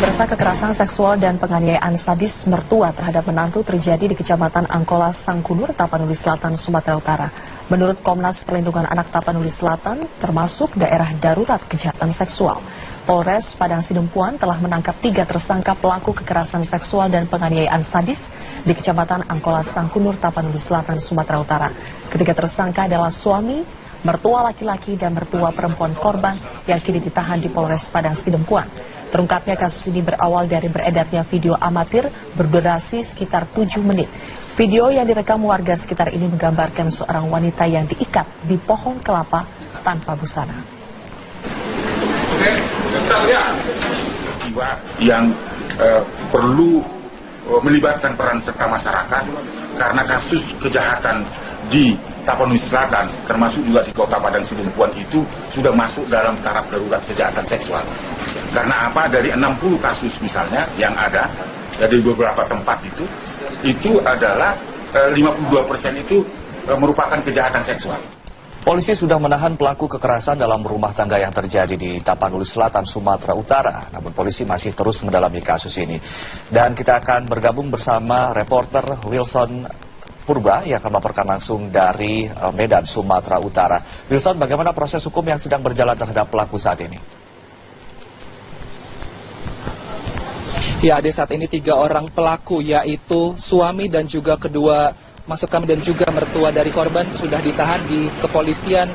Pemirsa, kekerasan seksual dan penganiayaan sadis mertua terhadap menantu terjadi di Kecamatan Angkola Sangkunur, Tapanuli Selatan, Sumatera Utara. Menurut Komnas Perlindungan Anak Tapanuli Selatan, termasuk daerah darurat kejahatan seksual. Polres Padang Sidempuan telah menangkap 3 tersangka pelaku kekerasan seksual dan penganiayaan sadis di Kecamatan Angkola Sangkunur, Tapanuli Selatan, Sumatera Utara. Ketiga tersangka adalah suami, mertua laki-laki, dan mertua perempuan korban yang kini ditahan di Polres Padang Sidempuan. Terungkapnya kasus ini berawal dari beredarnya video amatir berdurasi sekitar 7 menit. Video yang direkam warga sekitar ini menggambarkan seorang wanita yang diikat di pohon kelapa tanpa busana. Peristiwa yang perlu melibatkan peran serta masyarakat karena kasus kejahatan di Tapanuli Selatan, termasuk juga di Kota Padang Sidempuan itu sudah masuk dalam taraf darurat kejahatan seksual. Karena apa? Dari 60 kasus misalnya yang ada dari beberapa tempat itu adalah 52% itu merupakan kejahatan seksual. Polisi sudah menahan pelaku kekerasan dalam rumah tangga yang terjadi di Tapanuli Selatan, Sumatera Utara. Namun polisi masih terus mendalami kasus ini. Dan kita akan bergabung bersama reporter Wilson Purba yang akan melaporkan langsung dari Medan, Sumatera Utara. Wilson, bagaimana proses hukum yang sedang berjalan terhadap pelaku saat ini? Ya, Ade, saat ini 3 orang pelaku, yaitu suami dan juga kedua, maksud kami dan juga mertua dari korban sudah ditahan di kepolisian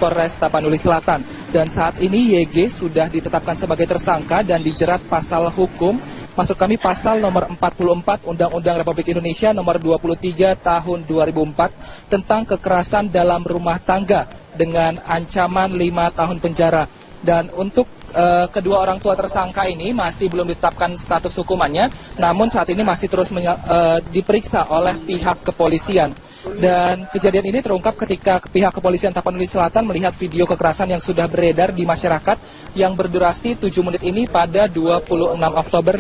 Polres Tapanuli Selatan. Dan saat ini YG sudah ditetapkan sebagai tersangka dan dijerat pasal hukum, maksud kami pasal nomor 44 Undang-Undang Republik Indonesia nomor 23 tahun 2004 tentang kekerasan dalam rumah tangga dengan ancaman 5 tahun penjara. Dan untuk kedua orang tua tersangka ini masih belum ditetapkan status hukumannya, namun saat ini masih terus diperiksa oleh pihak kepolisian. Dan kejadian ini terungkap ketika pihak kepolisian Tapanuli Selatan melihat video kekerasan yang sudah beredar di masyarakat yang berdurasi 7 menit ini pada 26 Oktober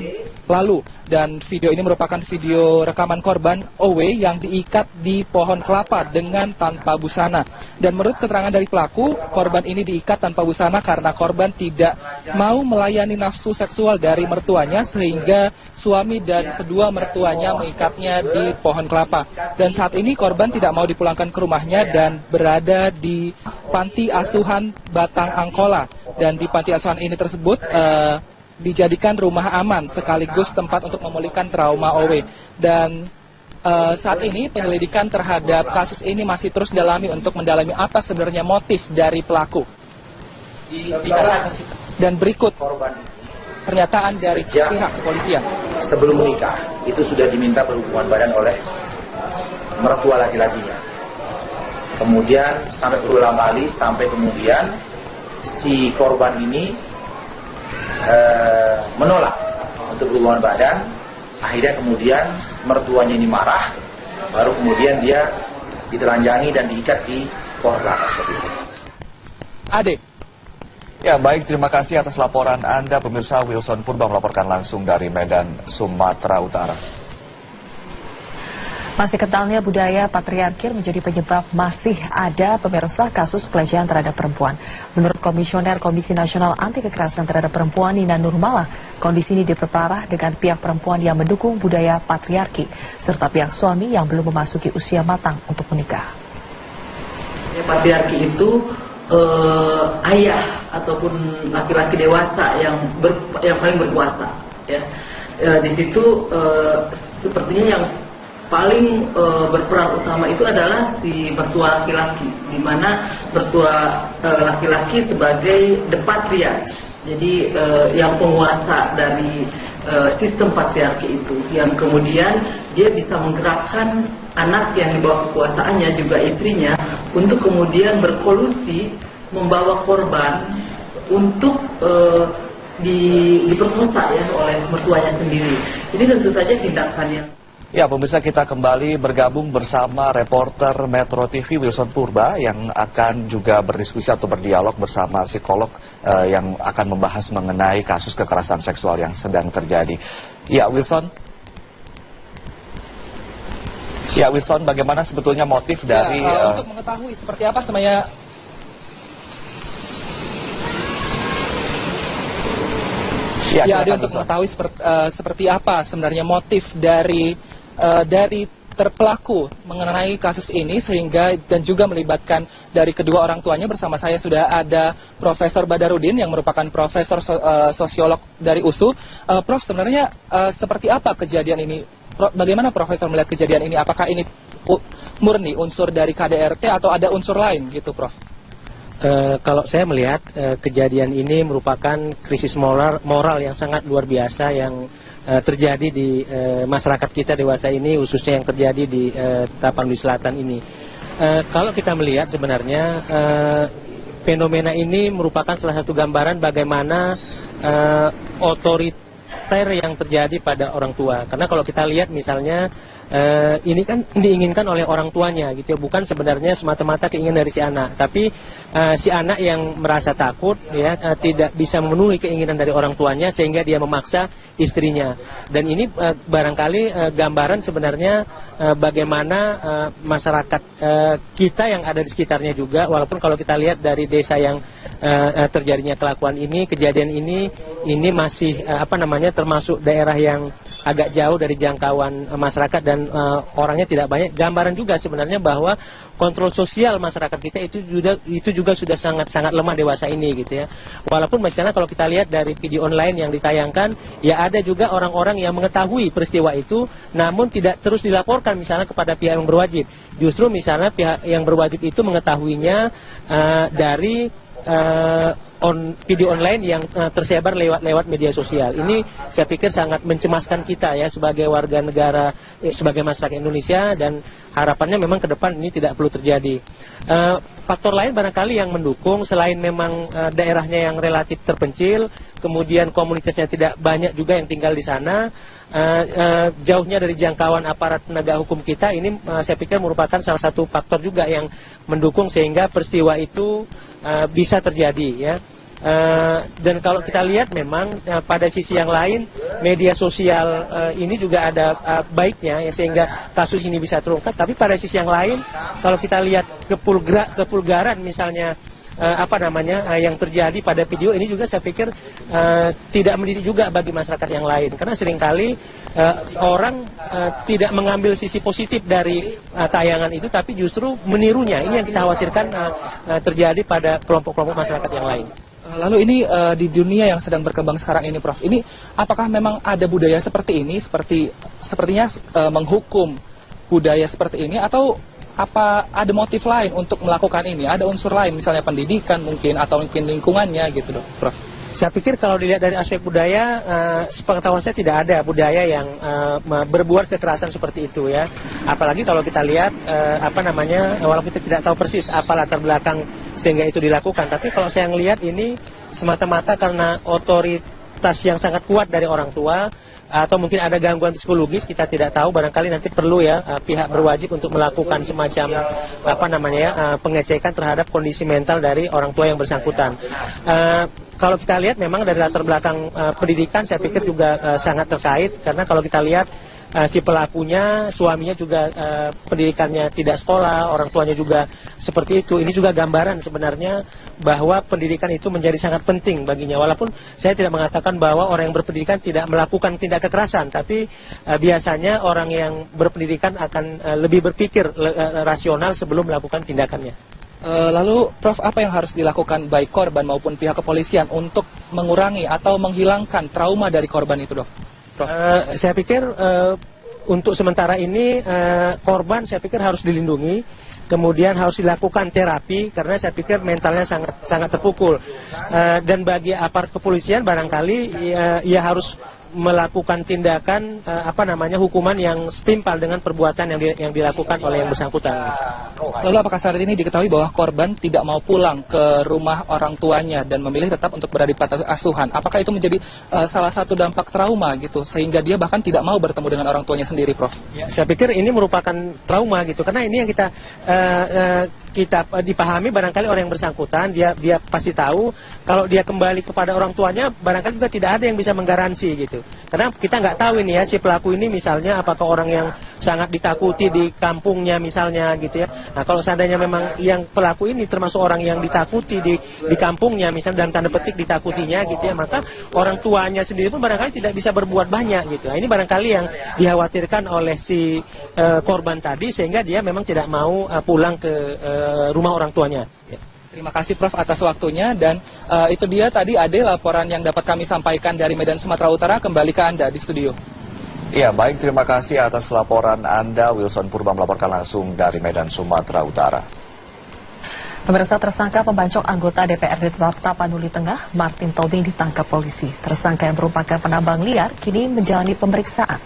lalu. Dan video ini merupakan video rekaman korban OW yang diikat di pohon kelapa dengan tanpa busana. Dan menurut keterangan dari pelaku, korban ini diikat tanpa busana karena korban tidak mau melayani nafsu seksual dari mertuanya, sehingga suami dan kedua mertuanya mengikatnya di pohon kelapa. Dan saat ini korban tidak mau dipulangkan ke rumahnya dan berada di panti asuhan Batang Angkola. Dan di panti asuhan ini tersebut dijadikan rumah aman sekaligus tempat untuk memulihkan trauma OW. Dan saat ini penyelidikan terhadap kasus ini masih terus didalami untuk mendalami apa sebenarnya motif dari pelaku. Dan berikut pernyataan dari pihak kepolisian. Sebelum menikah itu sudah diminta berhubungan badan oleh mertua laki-lakinya. Kemudian sampai berulang kali sampai kemudian si korban ini menolak untuk berhubungan badan. Akhirnya kemudian mertuanya ini marah, baru kemudian dia ditelanjangi dan diikat di pohon kelapa seperti itu. Ade. Ya, baik, terima kasih atas laporan Anda, pemirsa. Wilson Purba melaporkan langsung dari Medan, Sumatera Utara. Masih kentalnya budaya patriarki menjadi penyebab masih ada, pemirsa, kasus pelecehan terhadap perempuan. Menurut Komisioner Komisi Nasional Anti Kekerasan Terhadap Perempuan Nina Nurmala, kondisi ini diperparah dengan pihak perempuan yang mendukung budaya patriarki, serta pihak suami yang belum memasuki usia matang untuk menikah. Patriarki itu ayah ataupun laki-laki dewasa yang paling berkuasa. Ya. Di situ sepertinya yang paling berperan utama itu adalah si mertua laki-laki, di mana mertua laki-laki sebagai the patriarch, jadi yang penguasa dari sistem patriarki itu, yang kemudian dia bisa menggerakkan anak yang di bawah kekuasaannya, juga istrinya, untuk kemudian berkolusi membawa korban untuk diperkosa ya oleh mertuanya sendiri. Ini tentu saja tindakan yang... Ya, pemirsa, kita kembali bergabung bersama reporter Metro TV Wilson Purba yang akan juga berdiskusi atau berdialog bersama psikolog yang akan membahas mengenai kasus kekerasan seksual yang sedang terjadi. Ya, Wilson. Ya, Wilson, bagaimana sebetulnya motif dari... Untuk mengetahui seperti apa sebenarnya... Ya, Ade, untuk mengetahui seperti apa sebenarnya motif dari terpelaku mengenai kasus ini sehingga dan juga melibatkan dari kedua orang tuanya, bersama saya sudah ada Profesor Badarudin yang merupakan profesor sosiolog dari USU. Prof, sebenarnya seperti apa kejadian ini? Bagaimana Profesor melihat kejadian ini? Apakah ini murni unsur dari KDRT atau ada unsur lain gitu, Prof? Kalau saya melihat kejadian ini merupakan krisis moral yang sangat luar biasa yang terjadi di masyarakat kita dewasa ini, khususnya yang terjadi di Tapanuli Selatan ini. Kalau kita melihat sebenarnya fenomena ini merupakan salah satu gambaran bagaimana otoriter yang terjadi pada orang tua. Karena kalau kita lihat misalnya ini kan diinginkan oleh orang tuanya gitu ya, bukan sebenarnya semata-mata keinginan dari si anak, tapi si anak yang merasa takut ya, tidak bisa memenuhi keinginan dari orang tuanya sehingga dia memaksa istrinya. Dan ini barangkali gambaran sebenarnya bagaimana masyarakat kita yang ada di sekitarnya juga, walaupun kalau kita lihat dari desa yang terjadinya kelakuan ini, kejadian ini masih termasuk daerah yang agak jauh dari jangkauan masyarakat dan orangnya tidak banyak. Gambaran juga sebenarnya bahwa kontrol sosial masyarakat kita itu juga sudah sangat lemah dewasa ini gitu ya. Walaupun misalnya kalau kita lihat dari video online yang ditayangkan, ya ada juga orang-orang yang mengetahui peristiwa itu namun tidak terus dilaporkan misalnya kepada pihak yang berwajib. Justru misalnya pihak yang berwajib itu mengetahuinya dari video online yang tersebar lewat media sosial. Ini saya pikir sangat mencemaskan kita ya sebagai warga negara, sebagai masyarakat Indonesia, dan harapannya memang ke depan ini tidak perlu terjadi. Faktor lain barangkali yang mendukung selain memang daerahnya yang relatif terpencil, kemudian komunitasnya tidak banyak juga yang tinggal di sana, jauhnya dari jangkauan aparat penegak hukum kita, ini saya pikir merupakan salah satu faktor juga yang mendukung sehingga peristiwa itu bisa terjadi ya. Dan kalau kita lihat memang pada sisi yang lain media sosial ini juga ada baiknya ya, sehingga kasus ini bisa terungkap. Tapi pada sisi yang lain kalau kita lihat kepulgaran misalnya yang terjadi pada video ini juga saya pikir tidak mendidik juga bagi masyarakat yang lain, karena seringkali orang tidak mengambil sisi positif dari tayangan itu tapi justru menirunya. Ini yang kita khawatirkan terjadi pada kelompok-kelompok masyarakat yang lain. Lalu ini di dunia yang sedang berkembang sekarang ini, Prof, ini apakah memang ada budaya seperti ini, sepertinya menghukum budaya seperti ini, atau apa ada motif lain untuk melakukan ini? Ada unsur lain, misalnya pendidikan mungkin, atau mungkin lingkungannya gitu, Prof? Saya pikir kalau dilihat dari aspek budaya, sepengetahuan saya tidak ada budaya yang berbuat kekerasan seperti itu ya. Apalagi kalau kita lihat walaupun kita tidak tahu persis apa latar belakang sehingga itu dilakukan, tapi kalau saya melihat ini semata-mata karena otoritas yang sangat kuat dari orang tua, atau mungkin ada gangguan psikologis, kita tidak tahu. Barangkali nanti perlu ya pihak berwajib untuk melakukan semacam pengecekan terhadap kondisi mental dari orang tua yang bersangkutan. Kalau kita lihat memang dari latar belakang pendidikan saya pikir juga sangat terkait, karena kalau kita lihat si pelakunya, suaminya juga pendidikannya tidak sekolah, orang tuanya juga seperti itu. Ini juga gambaran sebenarnya bahwa pendidikan itu menjadi sangat penting baginya. Walaupun saya tidak mengatakan bahwa orang yang berpendidikan tidak melakukan tindak kekerasan, tapi biasanya orang yang berpendidikan akan lebih berpikir rasional sebelum melakukan tindakannya. Lalu, Prof, apa yang harus dilakukan baik korban maupun pihak kepolisian untuk mengurangi atau menghilangkan trauma dari korban itu, Dok? Saya pikir untuk sementara ini korban saya pikir harus dilindungi, kemudian harus dilakukan terapi karena saya pikir mentalnya sangat terpukul. Dan bagi aparat kepolisian barangkali ia harus melakukan tindakan hukuman yang setimpal dengan perbuatan yang dilakukan oleh yang bersangkutan. Lalu apakah saat ini diketahui bahwa korban tidak mau pulang ke rumah orang tuanya dan memilih tetap untuk berada di panti asuhan? Apakah itu menjadi salah satu dampak trauma gitu sehingga dia bahkan tidak mau bertemu dengan orang tuanya sendiri, Prof? Ya, saya pikir ini merupakan trauma gitu, karena ini yang kita dipahami barangkali orang yang bersangkutan, dia pasti tahu kalau dia kembali kepada orang tuanya barangkali juga tidak ada yang bisa menggaransi gitu. Karena kita nggak tahu ini ya si pelaku ini misalnya apakah orang yang sangat ditakuti di kampungnya misalnya gitu ya. Nah kalau seandainya memang yang pelaku ini termasuk orang yang ditakuti di kampungnya misalnya, dalam tanda petik ditakutinya gitu ya, maka orang tuanya sendiri pun barangkali tidak bisa berbuat banyak gitu. Nah, ini barangkali yang dikhawatirkan oleh si korban tadi, sehingga dia memang tidak mau pulang ke rumah orang tuanya. Ya. Terima kasih Prof atas waktunya, dan itu dia tadi Ade laporan yang dapat kami sampaikan dari Medan, Sumatera Utara. Kembali ke Anda di studio. Iya, baik, terima kasih atas laporan Anda. Wilson Purba melaporkan langsung dari Medan, Sumatera Utara. Pemirsa, tersangka pembancok anggota DPRD Tapanuli Tengah, Martin Tobing, ditangkap polisi. Tersangka yang merupakan penambang liar kini menjalani pemeriksaan.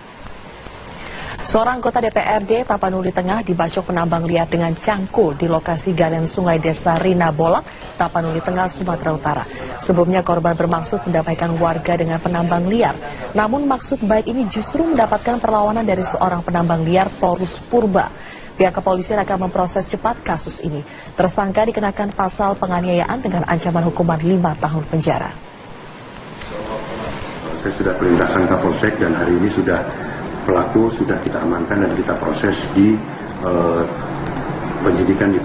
Seorang anggota DPRD Tapanuli Tengah dibacok penambang liar dengan cangkul di lokasi galian sungai Desa Rina Bolak, Tapanuli Tengah, Sumatera Utara. Sebelumnya korban bermaksud mendamaikan warga dengan penambang liar. Namun maksud baik ini justru mendapatkan perlawanan dari seorang penambang liar, Torus Purba. Pihak kepolisian akan memproses cepat kasus ini. Tersangka dikenakan pasal penganiayaan dengan ancaman hukuman 5 tahun penjara. Saya sudah perintahkan Kapolsek dan hari ini pelaku sudah kita amankan dan kita proses di penyidikan di